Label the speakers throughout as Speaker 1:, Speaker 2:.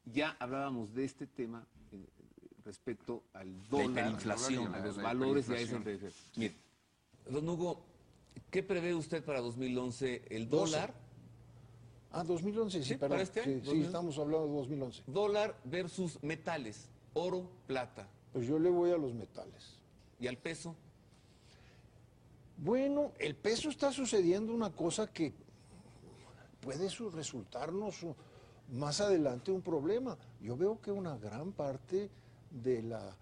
Speaker 1: ya hablábamos de este tema respecto al dólar,
Speaker 2: la inflación,
Speaker 1: a los valores, y a eso. Mire, don Hugo, ¿qué prevé usted para 2011? ¿El dólar?
Speaker 3: 2011, sí,
Speaker 1: ¿Sí?
Speaker 3: perdón.
Speaker 1: ¿Para este año?
Speaker 3: Sí, estamos hablando de 2011.
Speaker 1: Dólar versus metales, oro, plata.
Speaker 3: Pues yo le voy a los metales.
Speaker 1: ¿Y al peso?
Speaker 3: Bueno, el peso está sucediendo una cosa que puede resultarnos más adelante un problema. Yo veo que una gran parte de la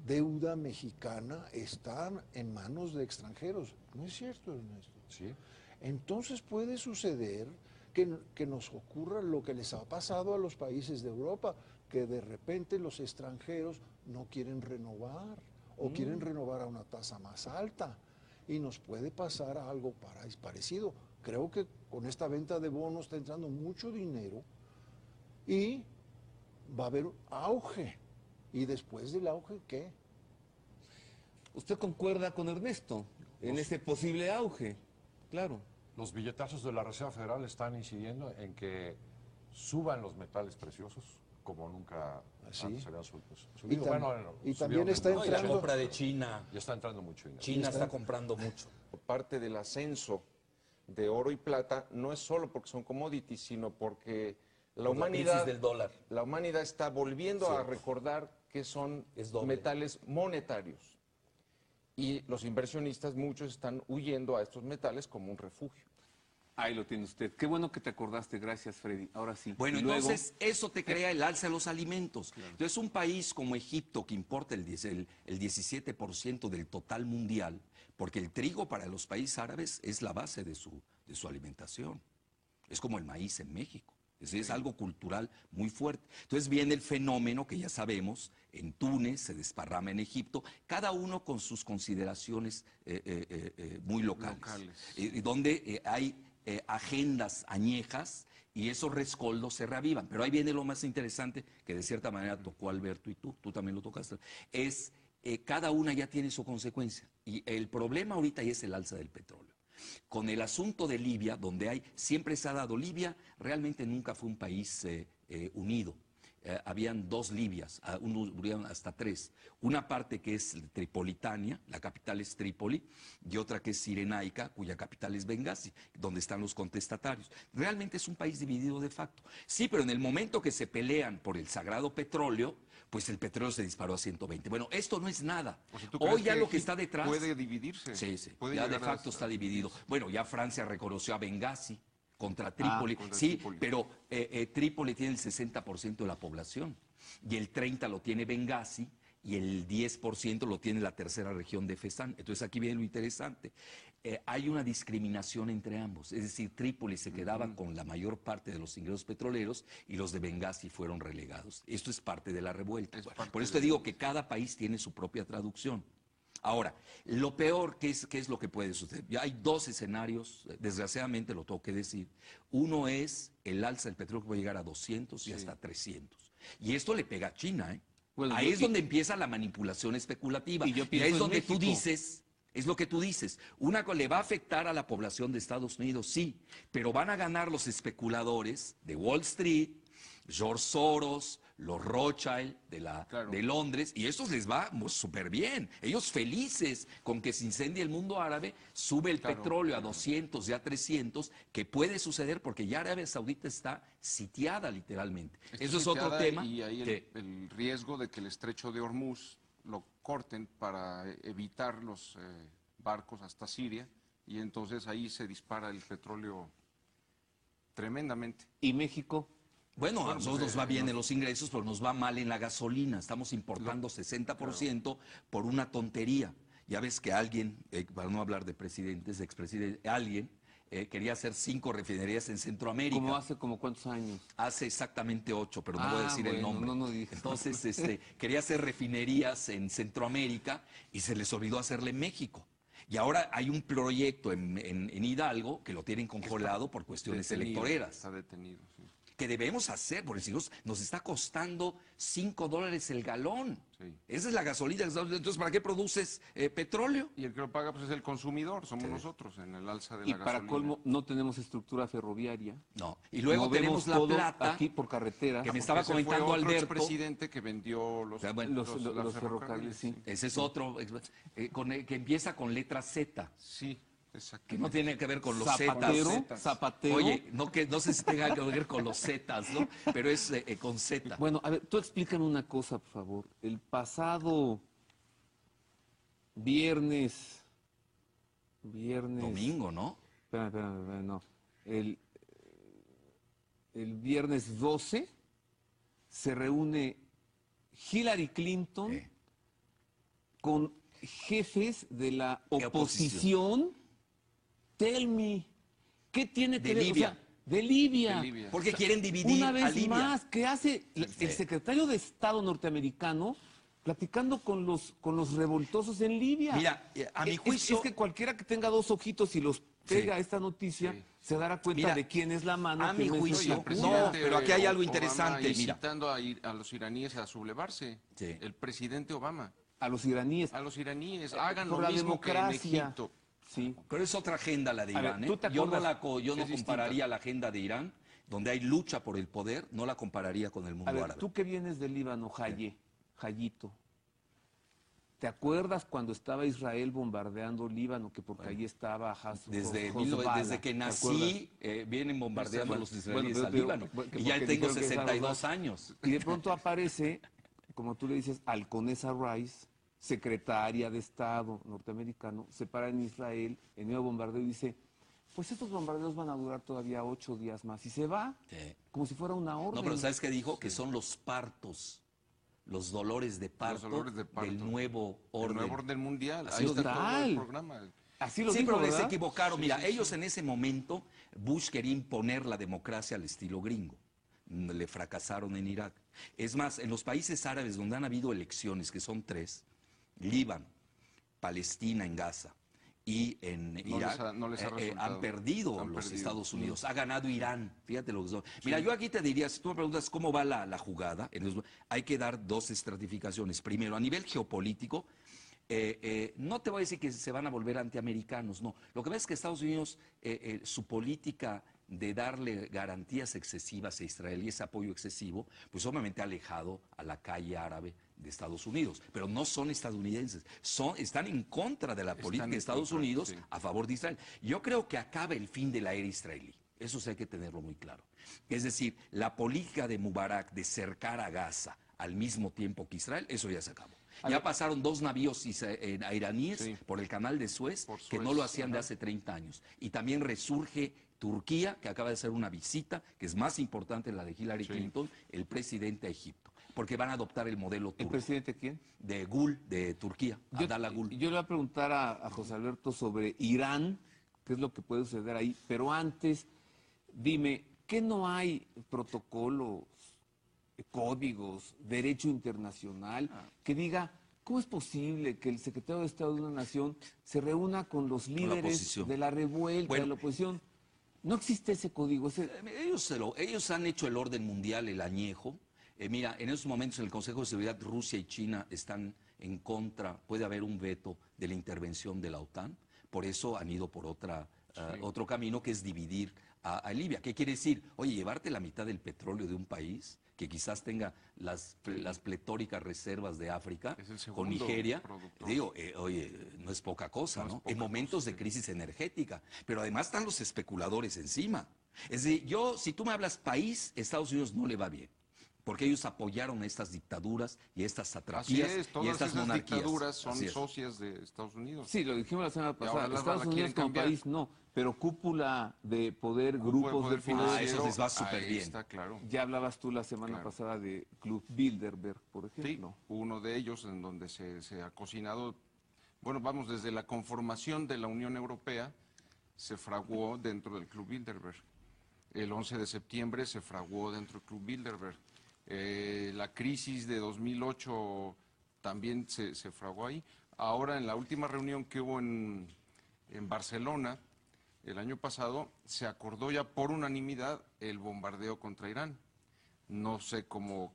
Speaker 3: deuda mexicana está en manos de extranjeros. ¿No es cierto, Ernesto?
Speaker 2: Sí.
Speaker 3: Entonces puede suceder que nos ocurra lo que les ha pasado a los países de Europa, que de repente los extranjeros no quieren renovar o quieren renovar a una tasa más alta. Y nos puede pasar algo parecido. Creo que con esta venta de bonos está entrando mucho dinero y va a haber auge. ¿Y después del auge qué?
Speaker 1: ¿Usted concuerda con Ernesto en ese posible auge? Claro.
Speaker 2: Los billetazos de la Reserva Federal están incidiendo en que suban los metales preciosos como nunca antes habían subido.
Speaker 3: Y también está entrando...
Speaker 4: La compra de China.
Speaker 2: Ya está entrando mucho dinero.
Speaker 4: China está comprando mucho.
Speaker 5: Parte del ascenso de oro y plata no es solo porque son commodities, sino porque la humanidad está volviendo a recordar que son metales monetarios. Y los inversionistas, muchos están huyendo a estos metales como un refugio.
Speaker 1: Ahí lo tiene usted. Qué bueno que te acordaste. Gracias, Freddy. Ahora sí.
Speaker 4: Bueno,
Speaker 1: y luego...
Speaker 4: entonces eso te crea el alza de los alimentos. Claro. Entonces un país como Egipto, que importa el 17% del total mundial, porque el trigo para los países árabes es la base de su alimentación. Es como el maíz en México. Es algo cultural muy fuerte. Entonces viene el fenómeno que ya sabemos, en Túnez, se desparrama en Egipto, cada uno con sus consideraciones muy locales. Donde hay agendas añejas y esos rescoldos se reavivan. Pero ahí viene lo más interesante, que de cierta manera tocó Alberto y tú también lo tocaste, es cada una ya tiene su consecuencia. Y el problema ahorita ya es el alza del petróleo. Con el asunto de Libia, donde siempre se ha dado, Libia realmente nunca fue un país unido. Habían dos Libias, hasta tres. Una parte que es Tripolitania, la capital es Trípoli, y otra que es Cirenaica, cuya capital es Bengasi, donde están los contestatarios. Realmente es un país dividido de facto. Sí, pero en el momento que se pelean por el sagrado petróleo, pues el petróleo se disparó a 120. Bueno, esto no es nada.
Speaker 5: O sea,
Speaker 4: hoy ya lo que está detrás...
Speaker 5: ¿Puede dividirse?
Speaker 4: Sí, ya de facto está dividido. Bueno, ya Francia reconoció a Bengasi contra Trípoli, Trípoli. Pero Trípoli tiene el 60% de la población y el 30% lo tiene Bengasi y el 10% lo tiene la tercera región de Fezzan. Entonces aquí viene lo interesante. Hay una discriminación entre ambos, es decir, Trípoli se quedaba con la mayor parte de los ingresos petroleros y los de Bengasi fueron relegados. Esto es parte de la revuelta. Por eso te digo que cada país tiene su propia traducción. Ahora, lo peor, ¿qué es lo que puede suceder? Ya hay dos escenarios, desgraciadamente lo tengo que decir. Uno es el alza del petróleo que puede llegar a 200 y hasta 300. Y esto le pega a China, ¿eh? Bueno, ahí es donde empieza la manipulación especulativa. Y ahí es donde tú dices... Es lo que tú dices. Una le va a afectar a la población de Estados Unidos, sí, pero van a ganar los especuladores de Wall Street, George Soros, los Rothschild de Londres, y eso les va súper bien. Ellos felices con que se incendie el mundo árabe, sube el petróleo a 200, ya 300, que puede suceder porque ya Arabia Saudita está sitiada literalmente. Eso es otro tema.
Speaker 5: Y ahí el riesgo de que el estrecho de Hormuz lo corten para evitar los barcos hasta Siria, y entonces ahí se dispara el petróleo tremendamente.
Speaker 1: ¿Y México?
Speaker 4: Bueno, a nosotros nos va bien en los ingresos, pero nos va mal en la gasolina. Estamos importando 60% por una tontería. Ya ves que alguien, para no hablar de presidentes, de expresidentes, alguien quería hacer 5 refinerías en Centroamérica.
Speaker 1: ¿Cómo hace como cuántos años?
Speaker 4: Hace exactamente 8, pero no voy a decir el nombre.
Speaker 1: No dije.
Speaker 4: Entonces, quería hacer refinerías en Centroamérica y se les olvidó hacerle en México. Y ahora hay un proyecto en Hidalgo que lo tienen congelado por cuestiones electoreras.
Speaker 5: Está detenido, sí.
Speaker 4: que debemos hacer, porque si nos está costando $5 el galón.
Speaker 5: Sí.
Speaker 4: Esa es la gasolina. Entonces, ¿para qué produces petróleo?
Speaker 5: Y el que lo paga pues, es el consumidor, somos nosotros, en el alza de
Speaker 1: Y
Speaker 5: la gasolina.
Speaker 1: para colmo, no tenemos estructura ferroviaria.
Speaker 4: No. Y luego
Speaker 1: Movemos
Speaker 4: tenemos La
Speaker 1: todo
Speaker 4: Plata,
Speaker 1: aquí por carretera.
Speaker 4: que me estaba
Speaker 5: Ese fue
Speaker 4: comentando
Speaker 5: otro
Speaker 4: Alberto.
Speaker 5: expresidente que vendió los
Speaker 1: ferrocarriles, sí.
Speaker 4: Ese es otro, que empieza con letra Z,
Speaker 5: Sí, exacto.
Speaker 4: que no tiene que ver con los
Speaker 1: Zapatero,
Speaker 4: Zetas.
Speaker 1: Zapatero.
Speaker 4: Oye, no sé si tenga que ver con los Zetas, ¿no? Pero es con Z.
Speaker 1: Bueno, a ver, tú explícame una cosa, por favor. El pasado viernes...
Speaker 4: Domingo, ¿no?
Speaker 1: Espérame, no. El viernes 12 se reúne Hillary Clinton
Speaker 4: Sí.
Speaker 1: con jefes de la
Speaker 4: ¿Qué
Speaker 1: oposición. Tell me, ¿qué tiene que
Speaker 4: De
Speaker 1: ver?
Speaker 4: Libia.
Speaker 1: O sea, de Libia.
Speaker 5: De Libia.
Speaker 4: Porque quieren dividir
Speaker 1: Una
Speaker 4: a
Speaker 1: vez
Speaker 4: Libia.
Speaker 1: más, ¿qué hace el
Speaker 4: Sí.
Speaker 1: secretario de Estado norteamericano platicando con los revoltosos en Libia?
Speaker 4: Mira, a mi juicio...
Speaker 1: Es que cualquiera que tenga dos ojitos y los pega
Speaker 4: Sí.
Speaker 1: esta noticia,
Speaker 5: Sí.
Speaker 1: se dará cuenta
Speaker 4: Mira,
Speaker 1: de quién es la mano.
Speaker 4: a mi
Speaker 1: quién es
Speaker 4: juicio,
Speaker 1: la
Speaker 5: El
Speaker 1: punta.
Speaker 4: no,
Speaker 5: presidente
Speaker 4: pero aquí hay algo
Speaker 5: Obama
Speaker 4: interesante, mira.
Speaker 5: incitando a los iraníes a sublevarse.
Speaker 4: Sí.
Speaker 5: El presidente Obama.
Speaker 1: A los iraníes.
Speaker 5: A los iraníes, hagan
Speaker 1: por
Speaker 5: lo
Speaker 1: la
Speaker 5: mismo que en
Speaker 1: democracia.
Speaker 5: Egipto.
Speaker 1: Sí.
Speaker 4: Pero es otra agenda la de
Speaker 1: A ver,
Speaker 4: Irán, ¿eh?
Speaker 1: ¿tú te
Speaker 4: Yo no,
Speaker 1: acuerdas?
Speaker 4: yo no
Speaker 5: Es distinta.
Speaker 4: compararía la agenda de Irán, donde hay lucha por el poder, no la compararía con el mundo
Speaker 1: A ver,
Speaker 4: árabe.
Speaker 1: tú que vienes del Líbano, Jayito, ¿te acuerdas cuando estaba Israel bombardeando Líbano, que porque allí estaba
Speaker 4: Desde que
Speaker 1: ¿te
Speaker 4: nací, vienen bombardeando a los israelíes
Speaker 1: Bueno,
Speaker 4: al
Speaker 1: pero-
Speaker 4: Líbano.
Speaker 1: porque
Speaker 4: Y ya tengo
Speaker 1: dijeron que es
Speaker 4: 62
Speaker 1: algo-
Speaker 4: años.
Speaker 1: Y de pronto aparece, como tú le dices, Alconesa Rice, secretaria de Estado norteamericano, se para en Israel, en medio bombardeo y dice, pues estos bombardeos van a durar todavía 8 días más. Y se va,
Speaker 4: Sí.
Speaker 1: como si fuera una orden.
Speaker 4: No, pero ¿sabes qué dijo? Que son los partos, los dolores de parto,
Speaker 5: dolores de parto.
Speaker 4: del nuevo
Speaker 5: El
Speaker 4: orden.
Speaker 5: nuevo orden mundial.
Speaker 1: Así
Speaker 5: Ahí está
Speaker 1: total.
Speaker 5: todo el programa.
Speaker 1: Así lo
Speaker 4: Sí,
Speaker 1: dijo,
Speaker 4: pero les
Speaker 1: ¿verdad?
Speaker 4: equivocaron. Mira, ellos en ese momento, Bush quería imponer la democracia al estilo gringo. Le fracasaron en Irak. Es más, en los países árabes donde han habido elecciones, que son 3, Líbano, Palestina en Gaza y en Irak,
Speaker 5: no les ha resultado.
Speaker 4: han perdido
Speaker 5: Han
Speaker 4: los
Speaker 5: perdido.
Speaker 4: Estados Unidos. Ha ganado Irán. Fíjate lo que son. Mira, yo aquí te diría, si tú me preguntas cómo va la jugada, hay que dar 2 estratificaciones. Primero, a nivel geopolítico, no te voy a decir que se van a volver antiamericanos, no. Lo que pasa es que Estados Unidos, su política de darle garantías excesivas a Israel y ese apoyo excesivo, pues obviamente ha alejado a la calle árabe de Estados Unidos. Pero no son estadounidenses, están en contra de la política de Estados Unidos
Speaker 5: sí.
Speaker 4: a favor de Israel. Yo creo que acaba el fin de la era israelí. Eso sí hay que tenerlo muy claro. Es decir, la política de Mubarak de cercar a Gaza al mismo tiempo que Israel, eso ya se acabó. Ya pasaron 2 navíos iraníes
Speaker 5: Sí.
Speaker 4: por el canal de Suez,
Speaker 5: Por
Speaker 4: que no
Speaker 5: Suez,
Speaker 4: lo hacían de
Speaker 5: ajá.
Speaker 4: hace 30 años. Y también resurge Turquía, que acaba de hacer una visita, que es más importante la de Hillary Clinton, el presidente a Egipto, porque van a adoptar el modelo
Speaker 1: ¿El
Speaker 4: turco.
Speaker 1: presidente quién?
Speaker 4: De Gül, de Turquía, Abdallah Gül.
Speaker 1: Yo le voy a preguntar a José Alberto sobre Irán, qué es lo que puede suceder ahí, pero antes, dime, ¿qué no hay protocolos, códigos, derecho internacional que diga, ¿cómo es posible que el secretario de Estado de una nación se reúna con los líderes
Speaker 4: oposición.
Speaker 1: de la revuelta,
Speaker 4: Bueno.
Speaker 1: de la oposición? No existe ese código.
Speaker 4: Ellos han hecho el orden mundial, el añejo. Mira, en estos momentos en el Consejo de Seguridad Rusia y China están en contra, puede haber un veto de la intervención de la OTAN, por eso han ido por otro camino que es dividir a Libia. ¿Qué quiere decir? Oye, llevarte la mitad del petróleo de un país que quizás tenga las pletóricas reservas de África
Speaker 5: Es el
Speaker 4: con
Speaker 5: segundo
Speaker 4: Nigeria,
Speaker 5: productor.
Speaker 4: digo, oye, no es poca cosa,
Speaker 5: No es
Speaker 4: ¿no?
Speaker 5: poca
Speaker 4: En momentos
Speaker 5: cosa,
Speaker 4: de crisis energética, pero además están los especuladores encima. Es decir, si tú me hablas país, Estados Unidos no le va bien, porque ellos apoyaron a estas dictaduras y a estas
Speaker 5: Así
Speaker 4: satrapías
Speaker 5: es,
Speaker 4: y
Speaker 5: todas
Speaker 4: estas
Speaker 5: esas
Speaker 4: monarquías.
Speaker 5: dictaduras son
Speaker 4: Así es.
Speaker 5: socias de Estados Unidos.
Speaker 1: Sí, lo dijimos la semana
Speaker 5: ahora
Speaker 1: pasada.
Speaker 5: la
Speaker 1: Estados Unidos
Speaker 5: quieren
Speaker 1: como
Speaker 5: cambiar.
Speaker 1: país no, pero cúpula de poder,
Speaker 5: Grupo
Speaker 1: grupos de
Speaker 5: poder
Speaker 1: poder.
Speaker 5: financiero,
Speaker 4: eso les va súper
Speaker 5: ahí
Speaker 4: bien.
Speaker 5: Está claro.
Speaker 1: Ya hablabas tú la semana
Speaker 5: Claro.
Speaker 1: pasada de Club Bilderberg, por
Speaker 5: Sí,
Speaker 1: ejemplo.
Speaker 5: uno de ellos en donde se ha cocinado, bueno, vamos, desde la conformación de la Unión Europea se fraguó dentro del Club Bilderberg. El 11 de septiembre se fraguó dentro del Club Bilderberg. La crisis de 2008 también se fraguó ahí. Ahora, en la última reunión que hubo en Barcelona, el año pasado, se acordó ya por unanimidad el bombardeo contra Irán. No sé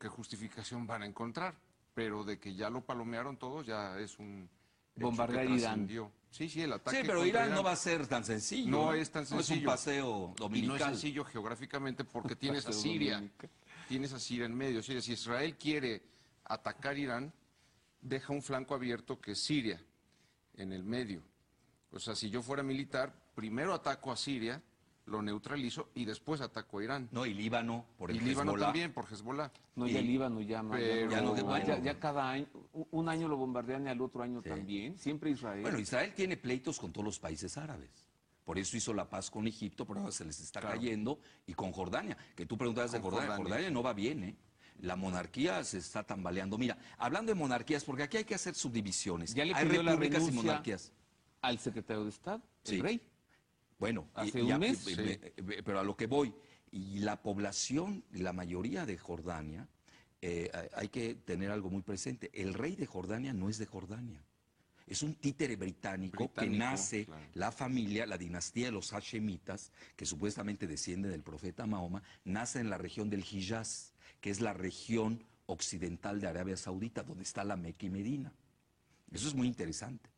Speaker 5: qué justificación van a encontrar, pero de que ya lo palomearon todos ya es un hecho
Speaker 1: Bombardear
Speaker 5: que
Speaker 1: Irán.
Speaker 5: trascendió. Sí, el ataque
Speaker 4: Sí, pero
Speaker 5: contra
Speaker 4: Irán no va a ser tan sencillo.
Speaker 5: No es tan
Speaker 4: No es un
Speaker 5: sencillo.
Speaker 4: paseo
Speaker 5: Y no
Speaker 4: dominical.
Speaker 5: es sencillo geográficamente porque tienes a Siria. Tienes a Siria en medio. Si Israel quiere atacar Irán, deja un flanco abierto que es Siria, en el medio. O sea, si yo fuera militar, primero ataco a Siria, lo neutralizo y después ataco a Irán.
Speaker 4: No, y Líbano por el
Speaker 5: Y Líbano
Speaker 4: Hezbollah.
Speaker 5: también, por Hezbollah.
Speaker 1: No, ya Líbano ya,
Speaker 5: Pero-
Speaker 4: Ya no, bueno.
Speaker 1: ya cada año, un año lo bombardean y al otro año también, siempre Israel.
Speaker 4: Bueno, Israel tiene pleitos con todos los países árabes. Por eso hizo la paz con Egipto, pero ahora se les está cayendo. Y con Jordania, que tú preguntabas de
Speaker 5: Con
Speaker 4: Jordania.
Speaker 5: Jordania.
Speaker 4: Jordania no va bien, ¿eh? La monarquía se está tambaleando. Mira, hablando de monarquías, porque aquí hay que hacer subdivisiones.
Speaker 1: Ya le
Speaker 4: Hay
Speaker 1: pidió la
Speaker 4: repúblicas y
Speaker 1: renuncia
Speaker 4: monarquías.
Speaker 1: al secretario de Estado,
Speaker 4: Sí.
Speaker 1: el rey.
Speaker 4: Bueno,
Speaker 1: Hace un mes.
Speaker 4: pero a lo que voy, y la población, la mayoría de Jordania, hay que tener algo muy presente. El rey de Jordania no es de Jordania. Es un títere británico que nace,
Speaker 5: claro.
Speaker 4: la familia, la dinastía de los hashemitas, que supuestamente desciende del profeta Mahoma, nace en la región del Hijaz, que es la región occidental de Arabia Saudita, donde está la Meca y Medina. Eso es muy interesante.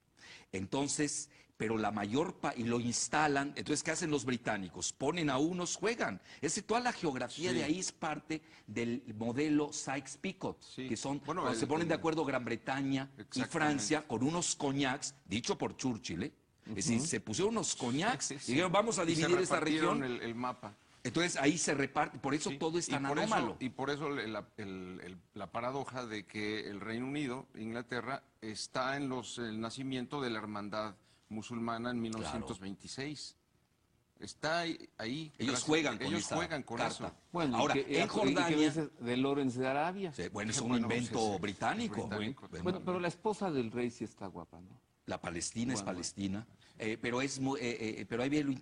Speaker 4: Entonces, pero la mayor y lo instalan, entonces, ¿qué hacen los británicos? Ponen a unos, juegan. Toda la geografía de ahí es parte del modelo Sykes-Picot,
Speaker 5: Sí.
Speaker 4: que son,
Speaker 5: Bueno,
Speaker 4: cuando se ponen de acuerdo Gran Bretaña y
Speaker 5: Exactamente.
Speaker 4: Francia con unos coñacs, dicho por Churchill, ¿eh? Es decir, se pusieron unos coñacs
Speaker 5: Sí,
Speaker 4: y
Speaker 5: sí.
Speaker 4: dijeron, vamos a
Speaker 5: Y se
Speaker 4: dividir esta
Speaker 5: repartieron
Speaker 4: región.
Speaker 5: el mapa.
Speaker 4: Entonces ahí se reparte, por eso
Speaker 5: Sí,
Speaker 4: todo es tan
Speaker 5: por eso-
Speaker 4: anómalo.
Speaker 5: y por eso la paradoja de que el Reino Unido, Inglaterra, está en el nacimiento de la hermandad musulmana en 1926. Está ahí.
Speaker 4: Ellos juegan con
Speaker 5: ellos
Speaker 4: esa
Speaker 5: juegan con
Speaker 4: carta.
Speaker 5: eso.
Speaker 1: Bueno,
Speaker 4: Ahora,
Speaker 1: ¿y qué
Speaker 4: en Jordania-
Speaker 1: dices de Lawrence de Arabia?
Speaker 4: Sí, bueno, es un
Speaker 5: Bueno,
Speaker 4: invento
Speaker 5: sí,
Speaker 4: británico.
Speaker 5: británico.
Speaker 1: Bueno, pero la esposa del rey sí está guapa, ¿no?
Speaker 4: La Palestina es
Speaker 1: Bueno,
Speaker 4: Palestina, pero es pero ahí viene lo